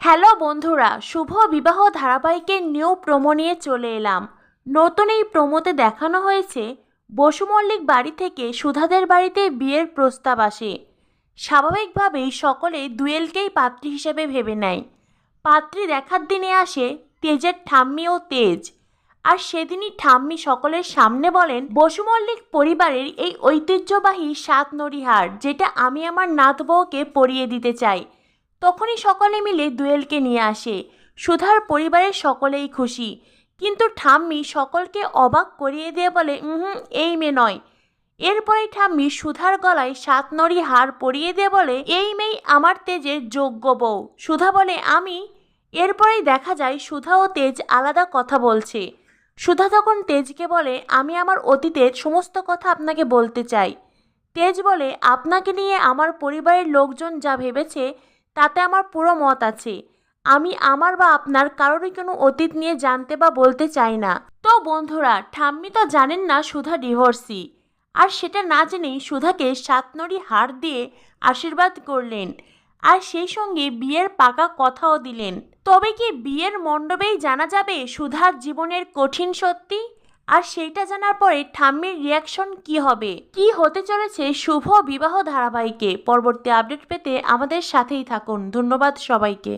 Hello বন্ধুরা, শুভ বিবাহ ধারাবাহিকের নিউ প্রোমো নিয়ে চলে এলাম। নতুন এই প্রোমোতে দেখানো হয়েছে বসু মল্লিক বাড়ি থেকে সুধাদের বাড়িতে বিয়ের প্রস্তাব আসে। স্বাভাবিকভাবেই সকলে দুয়েলকেই পাত্রী হিসেবে ভেবে নেয়। পাত্রী দেখার দিনে আসে তেজের ঠাম্মি ও তেজ। আর সেদিনই ঠাম্মি সকলের সামনে বলেন, বসু মল্লিক পরিবারের এই ঐতিহ্যবাহী 7 নড়ি হার যেটা আমি আমার নাত বউকে পরিয়ে দিতে চাই। তখনই সকলে মিলে দুয়েলকে নিয়ে আসে। সুধার পরিবারের সকলেই খুশি, কিন্তু ঠাম্মি সকলকে অবাক করিয়ে দিয়ে বলে, এই মেয়ে নয়। এরপরেই ঠাম্মি সুধার গলায় 7 নড়ি হার পরিয়ে দিয়ে বলে, এই মেয়ে আমার তেজের যোগ্য বউ। সুধা বলে, আমি। এরপরেই দেখা যায় সুধা ও তেজ আলাদা কথা বলছে। সুধা তখন তেজকে বলে, আমি আমার অতীতের সমস্ত কথা আপনাকে বলতে চাই। তেজ বলে, আপনাকে নিয়ে আমার পরিবারের লোকজন যা ভেবেছে তাতে আমার পুরো মত আছে। আমি আমার বা আপনার কারোরই কোনো অতীত নিয়ে জানতে বা বলতে চাই না। তো বন্ধুরা, ঠাম্মি তো জানেন না সুধা ডিভোর্সি। আর সেটা না জেনেই সুধাকে 7 নড়ি হার দিয়ে আশীর্বাদ করলেন। আর সেই সঙ্গে বিয়ের পাকা কথাও দিলেন। তবে কি বিয়ের মণ্ডপেই জানা যাবে সুধার জীবনের কঠিন সত্যি? আর সেইটা জানার পরে ঠাম্মির রিয়াকশন কি হবে, কি হতে চলেছে শুভ বিবাহ ধারাবাহিকে পরবর্তী আপডেট পেতে আমাদের সাথেই থাকুন। ধন্যবাদ সবাইকে।